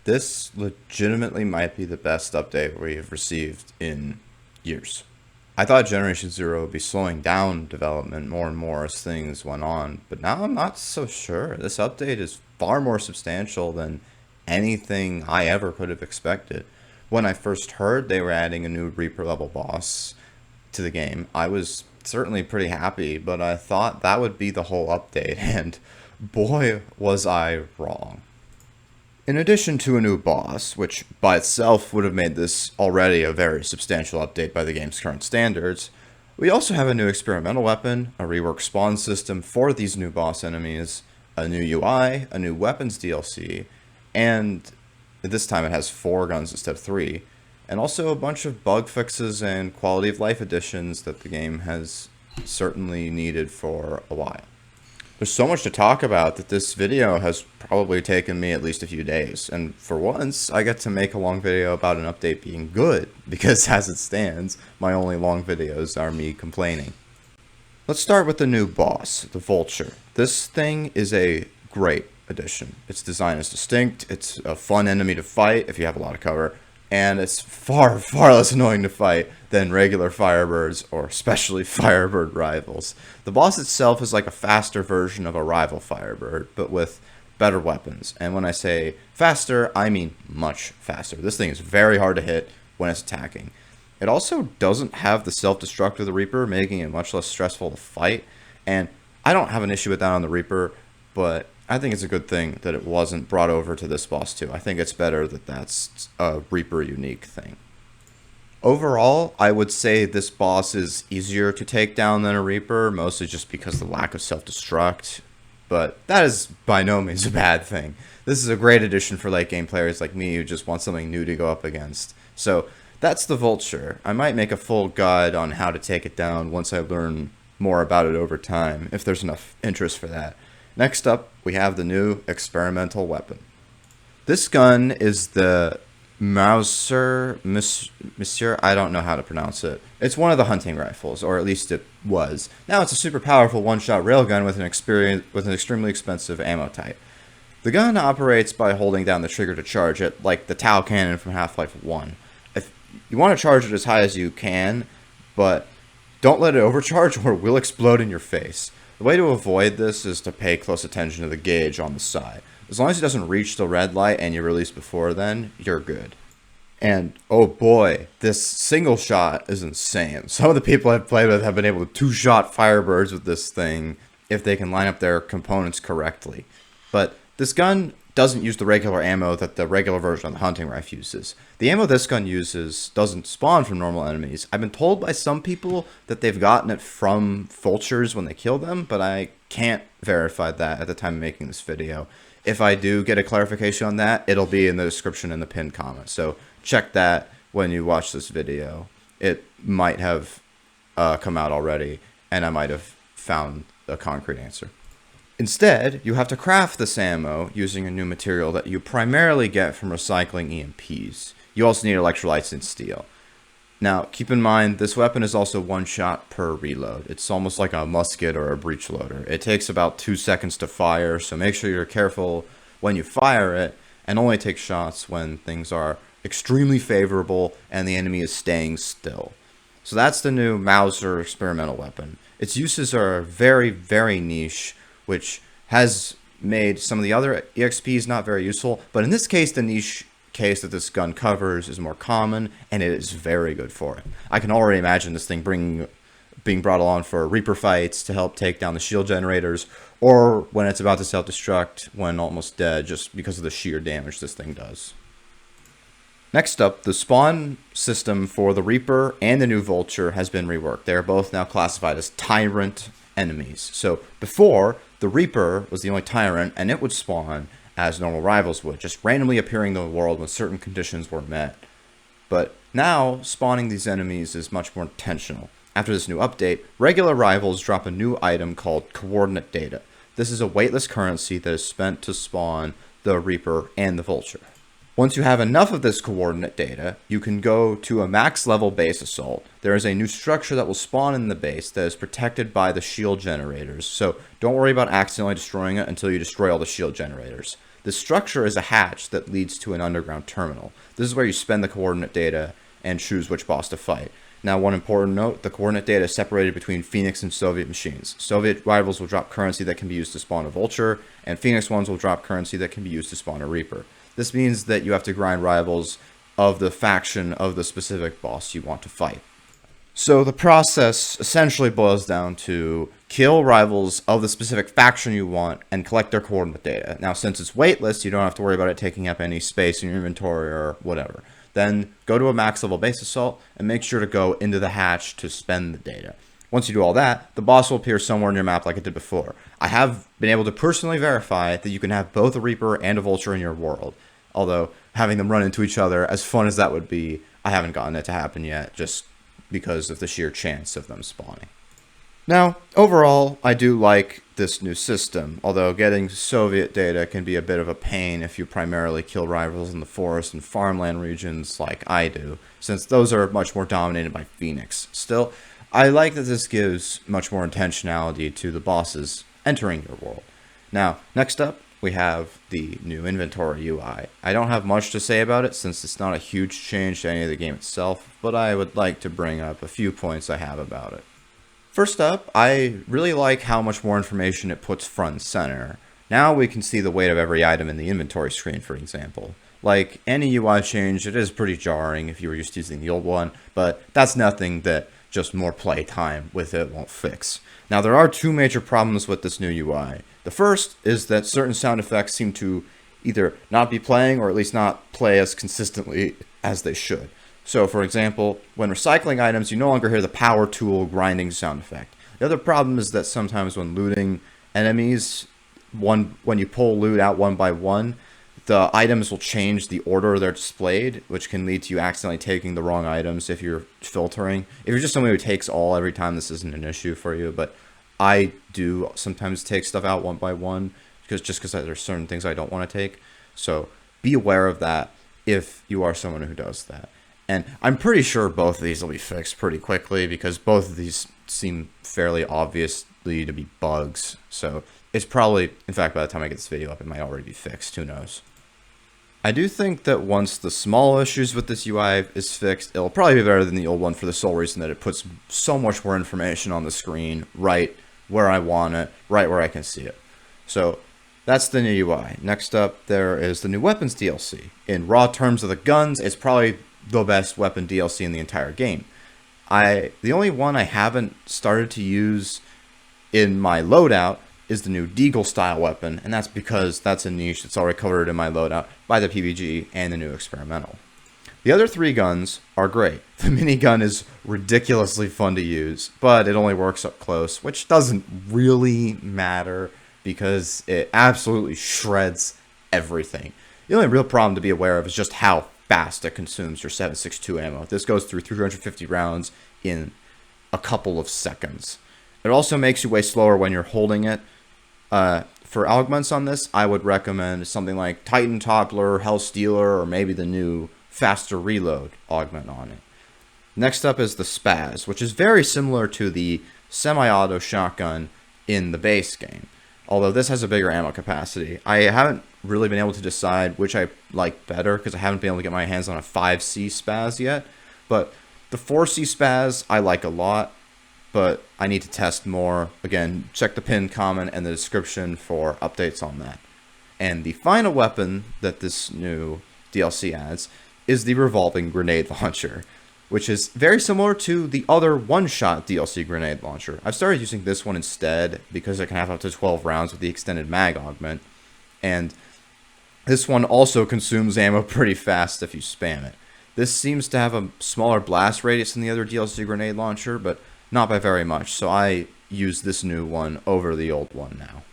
This legitimately might be the best update we have received in years. I thought Generation Zero would be slowing down development more and more as things went on, but now I'm not so sure. This update is far more substantial than anything I ever could have expected. When I first heard they were adding a new Reaper level boss to the game, I was certainly pretty happy, but I thought that would be the whole update, and boy was I wrong. In addition to a new boss, which by itself would have made this already a very substantial update by the game's current standards, we also have a new experimental weapon, a reworked spawn system for these new boss enemies, a new UI, a new weapons DLC, and this time it has 4 guns instead of 3, and also a bunch of bug fixes and quality of life additions that the game has certainly needed for a while. There's so much to talk about that this video has probably taken me at least a few days, and for once I get to make a long video about an update being good, because as it stands, my only long videos are me complaining. Let's start with the new boss, the Vulture. This thing is a great addition. Its design is distinct, it's a fun enemy to fight if you have a lot of cover, and it's far, far less annoying to fight than regular Firebirds, or especially Firebird rivals. The boss itself is like a faster version of a rival Firebird, but with better weapons. And when I say faster, I mean much faster. This thing is very hard to hit when it's attacking. It also doesn't have the self-destruct of the Reaper, making it much less stressful to fight. And I don't have an issue with that on the Reaper, but I think it's a good thing that it wasn't brought over to this boss too. I think it's better that that's a Reaper unique thing. Overall, I would say this boss is easier to take down than a Reaper, mostly just because of the lack of self-destruct, but that is by no means a bad thing. This is a great addition for late game players like me who just want something new to go up against. So that's the Vulture. I might make a full guide on how to take it down once I learn more about it over time, if there's enough interest for that. Next up, we have the new experimental weapon. This gun is the Mauser, Monsieur, I don't know how to pronounce it. It's one of the hunting rifles, or at least it was. Now it's a super powerful one-shot railgun with an extremely expensive ammo type. The gun operates by holding down the trigger to charge it, like the Tau cannon from Half-Life 1. If you want to charge it as high as you can, but don't let it overcharge or it will explode in your face. The way to avoid this is to pay close attention to the gauge on the side. As long as it doesn't reach the red light and you release before then, you're good. And oh boy, this single shot is insane. Some of the people I've played with have been able to two-shot Firebirds with this thing if they can line up their components correctly. But this gun doesn't use the regular ammo that the regular version of the hunting rifle uses. The ammo this gun uses doesn't spawn from normal enemies. I've been told by some people that they've gotten it from Vultures when they kill them, but I can't verify that at the time of making this video. If I do get a clarification on that, it'll be in the description in the pinned comment. So check that when you watch this video. It might have come out already, and I might have found a concrete answer. Instead, you have to craft this ammo using a new material that you primarily get from recycling EMPs. You also need electrolytes and steel. Now, keep in mind, this weapon is also one shot per reload. It's almost like a musket or a breech loader. It takes about 2 seconds to fire, so make sure you're careful when you fire it, and only take shots when things are extremely favorable and the enemy is staying still. So that's the new Mauser experimental weapon. Its uses are very, very niche, which has made some of the other EXPs not very useful, but in this case, the niche case that this gun covers is more common, and it is very good for it. I can already imagine this thing being brought along for Reaper fights to help take down the shield generators, or when it's about to self-destruct when almost dead, just because of the sheer damage this thing does. Next up, the spawn system for the Reaper and the new Vulture has been reworked. They are both now classified as Tyrant enemies. So before, the Reaper was the only Tyrant, and it would spawn as normal rivals would, just randomly appearing in the world when certain conditions were met. But now, spawning these enemies is much more intentional. After this new update, regular rivals drop a new item called coordinate data. This is a weightless currency that is spent to spawn the Reaper and the Vulture. Once you have enough of this coordinate data, you can go to a max level base assault. There is a new structure that will spawn in the base that is protected by the shield generators, so don't worry about accidentally destroying it until you destroy all the shield generators. The structure is a hatch that leads to an underground terminal. This is where you spend the coordinate data and choose which boss to fight. Now, one important note, the coordinate data is separated between Phoenix and Soviet machines. Soviet rivals will drop currency that can be used to spawn a Vulture, and Phoenix ones will drop currency that can be used to spawn a Reaper. This means that you have to grind rivals of the faction of the specific boss you want to fight. So the process essentially boils down to kill rivals of the specific faction you want and collect their coordinate data. Now, since it's weightless, you don't have to worry about it taking up any space in your inventory or whatever. Then go to a max level base assault and make sure to go into the hatch to spend the data. Once you do all that, the boss will appear somewhere in your map like it did before. I have been able to personally verify that you can have both a Reaper and a Vulture in your world. Although, having them run into each other, as fun as that would be, I haven't gotten it to happen yet, just because of the sheer chance of them spawning. Now, overall, I do like this new system, although getting Soviet data can be a bit of a pain if you primarily kill rivals in the forest and farmland regions like I do, since those are much more dominated by Phoenix. Still, I like that this gives much more intentionality to the bosses entering your world. Now, next up, we have the new inventory UI. I don't have much to say about it since it's not a huge change to any of the game itself, but I would like to bring up a few points I have about it. First up, I really like how much more information it puts front and center. Now we can see the weight of every item in the inventory screen, for example. Like any UI change, it is pretty jarring if you were used to using the old one, but that's nothing that just more playtime with it won't fix. Now there are two major problems with this new UI. The first is that certain sound effects seem to either not be playing or at least not play as consistently as they should. So, for example, when recycling items, you no longer hear the power tool grinding sound effect. The other problem is that sometimes when looting enemies, when you pull loot out one by one, the items will change the order they're displayed, which can lead to you accidentally taking the wrong items if you're filtering. If you're just somebody who takes all every time, this isn't an issue for you, but I do sometimes take stuff out one by one because there's certain things I don't want to take. So be aware of that if you are someone who does that. And I'm pretty sure both of these will be fixed pretty quickly because both of these seem fairly obviously to be bugs. So it's probably, in fact, by the time I get this video up, it might already be fixed. Who knows? I do think that once the small issues with this UI is fixed, it'll probably be better than the old one for the sole reason that it puts so much more information on the screen right where I want it, right where I can see it. So that's the new UI. Next up, there is the new weapons DLC. In raw terms of the guns, it's probably the best weapon DLC in the entire game. The only one I haven't started to use in my loadout is the new Deagle style weapon, and that's because that's a niche that's already covered in my loadout by the PVG and the new experimental. The other three guns are great. The minigun is ridiculously fun to use, but it only works up close, which doesn't really matter because it absolutely shreds everything. The only real problem to be aware of is just how fast it consumes your 7.62 ammo. This goes through 350 rounds in a couple of seconds. It also makes you way slower when you're holding it. For augments on this, I would recommend something like Titan Toppler, Hell Stealer, or maybe the new Faster Reload augment on it. Next up is the Spaz, which is very similar to the semi-auto shotgun in the base game, although this has a bigger ammo capacity. I haven't really been able to decide which I like better because I haven't been able to get my hands on a 5C Spaz yet, but the 4C Spaz I like a lot, but I need to test more. Again, check the pinned comment and the description for updates on that. And the final weapon that this new DLC adds is the revolving grenade launcher, which is very similar to the other one-shot DLC grenade launcher. I've started using this one instead because it can have up to 12 rounds with the extended mag augment, and this one also consumes ammo pretty fast if you spam it. This seems to have a smaller blast radius than the other DLC grenade launcher, but not by very much, so I use this new one over the old one now.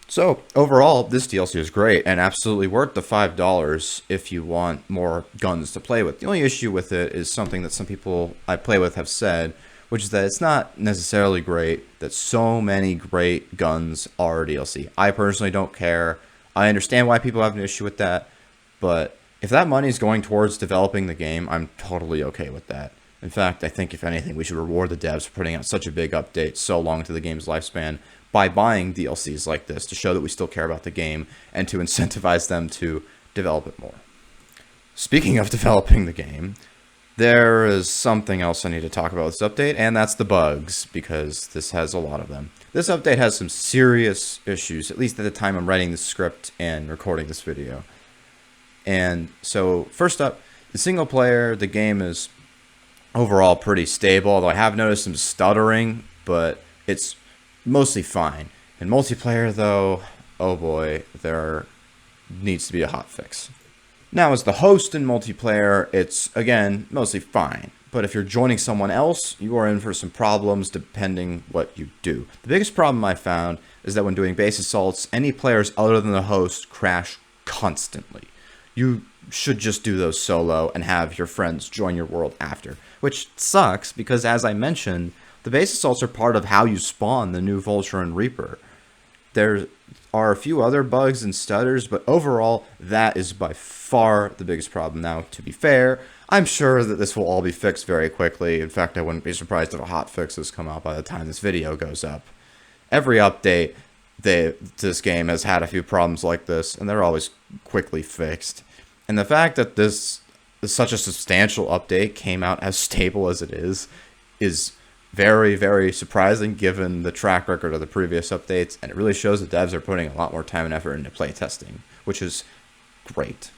So, overall, this DLC is great and absolutely worth the $5 if you want more guns to play with. The only issue with it is something that some people I play with have said, which is that it's not necessarily great that so many great guns are DLC. I personally don't care. I understand why people have an issue with that, but if that money is going towards developing the game, I'm totally okay with that. In fact, I think if anything, we should reward the devs for putting out such a big update so long into the game's lifespan by buying DLCs like this to show that we still care about the game and to incentivize them to develop it more. Speaking of developing the game, there is something else I need to talk about with this update, and that's the bugs, because this has a lot of them. This update has some serious issues, at least at the time I'm writing the script and recording this video. And so, first up, the single player, the game is overall pretty stable, although I have noticed some stuttering, but it's mostly fine. In multiplayer, though, oh boy, there needs to be a hotfix. Now, as the host in multiplayer, it's, again, mostly fine. But if you're joining someone else, you are in for some problems depending what you do. The biggest problem I found is that when doing base assaults, any players other than the host crash constantly. You should just do those solo and have your friends join your world after. Which sucks because, as I mentioned, the base assaults are part of how you spawn the new Vulture and Reaper. There are a few other bugs and stutters, but overall, that is by far the biggest problem. Now, to be fair, I'm sure that this will all be fixed very quickly. In fact, I wouldn't be surprised if a hotfix has come out by the time this video goes up. Every update to this game has had a few problems like this, and they're always quickly fixed. And the fact that this such a substantial update came out as stable as it is very, very surprising given the track record of the previous updates, and it really shows that devs are putting a lot more time and effort into playtesting, which is great.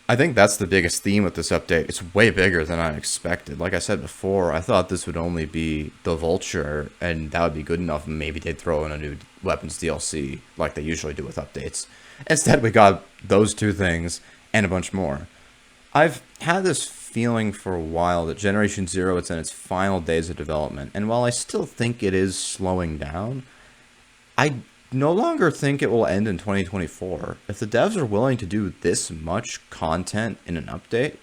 I think that's the biggest theme with this update. It's way bigger than I expected. Like I said before, I thought this would only be the Vulture, and that would be good enough, and maybe they'd throw in a new weapons DLC, like they usually do with updates. Instead, we got those two things, and a bunch more. I've had this feeling for a while that Generation Zero is in its final days of development, and while I still think it is slowing down, I no longer think it will end in 2024. If the devs are willing to do this much content in an update,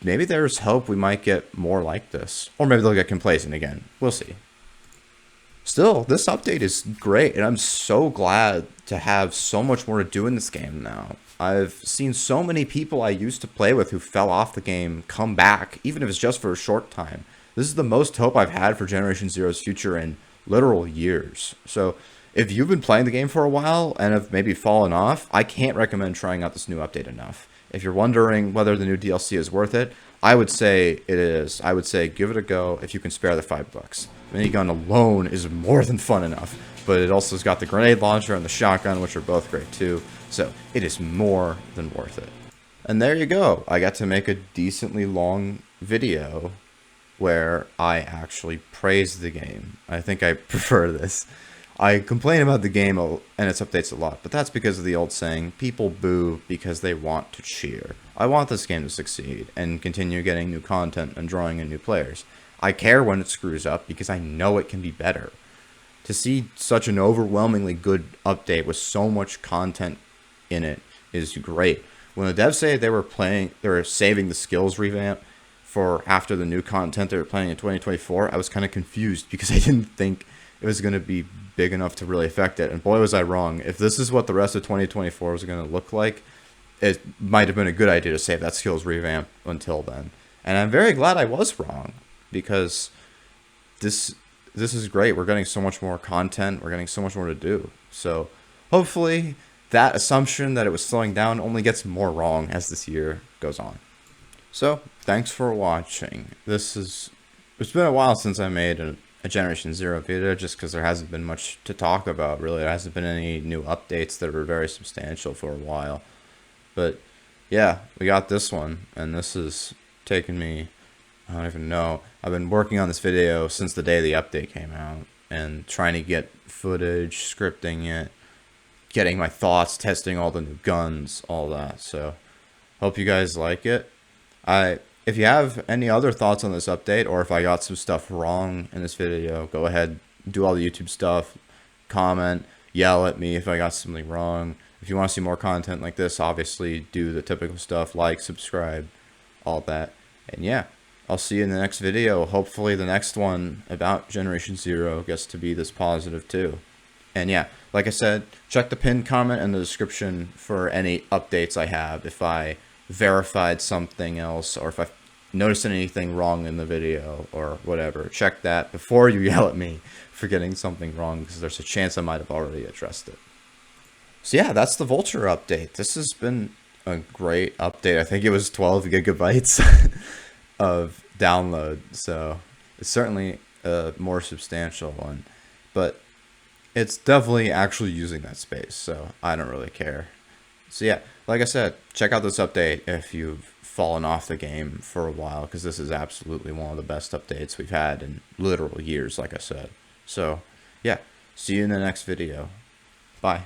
maybe there's hope we might get more like this. Or maybe they'll get complacent again. We'll see. Still, this update is great, and I'm so glad to have so much more to do in this game now. I've seen so many people I used to play with who fell off the game come back, even if it's just for a short time. This is the most hope I've had for Generation Zero's future in literal years. So, if you've been playing the game for a while and have maybe fallen off, I can't recommend trying out this new update enough. If you're wondering whether the new DLC is worth it, I would say it is. I would say give it a go if you can spare the $5. Minigun alone is more than fun enough, but it also has got the grenade launcher and the shotgun, which are both great too, so it is more than worth it. And there you go. I got to make a decently long video where I actually praise the game. I think I prefer this. I complain about the game and its updates a lot, but that's because of the old saying, people boo because they want to cheer. I want this game to succeed and continue getting new content and drawing in new players. I care when it screws up because I know it can be better. To see such an overwhelmingly good update with so much content in it is great. When the devs say they were saving the skills revamp for after the new content they were planning in 2024, I was kind of confused because I didn't think it was going to be big enough to really affect it. And boy, was I wrong. If this is what the rest of 2024 was going to look like, it might have been a good idea to save that skills revamp until then. And I'm very glad I was wrong, because this is great. We're getting so much more content. We're getting so much more to do. So hopefully that assumption that it was slowing down only gets more wrong as this year goes on. So thanks for watching. It's been a while since I made a Generation Zero video, just because there hasn't been much to talk about, really. There hasn't been any new updates that were very substantial for a while. But yeah, we got this one, and this has taken me, I don't even know. I've been working on this video since the day the update came out, and trying to get footage, scripting it, getting my thoughts, testing all the new guns, all that. So hope you guys like it. If you have any other thoughts on this update, or if I got some stuff wrong in this video, go ahead, do all the YouTube stuff, comment, yell at me if I got something wrong. If you want to see more content like this, obviously do the typical stuff, like, subscribe, all that. And yeah, I'll see you in the next video. Hopefully the next one about Generation Zero gets to be this positive too. And yeah, like I said, check the pinned comment in the description for any updates I have. If I verified something else, or if I noticing anything wrong in the video or whatever, check that before you yell at me for getting something wrong, because there's a chance I might have already addressed it. So yeah, that's the Vulture update. This has been a great update. I think it was 12 gigabytes of download, so it's certainly a more substantial one, but it's definitely actually using that space, so I don't really care. So yeah, like I said, check out this update if you've fallen off the game for a while, because this is absolutely one of the best updates we've had in literal years, like I said. So yeah, see you in the next video. Bye.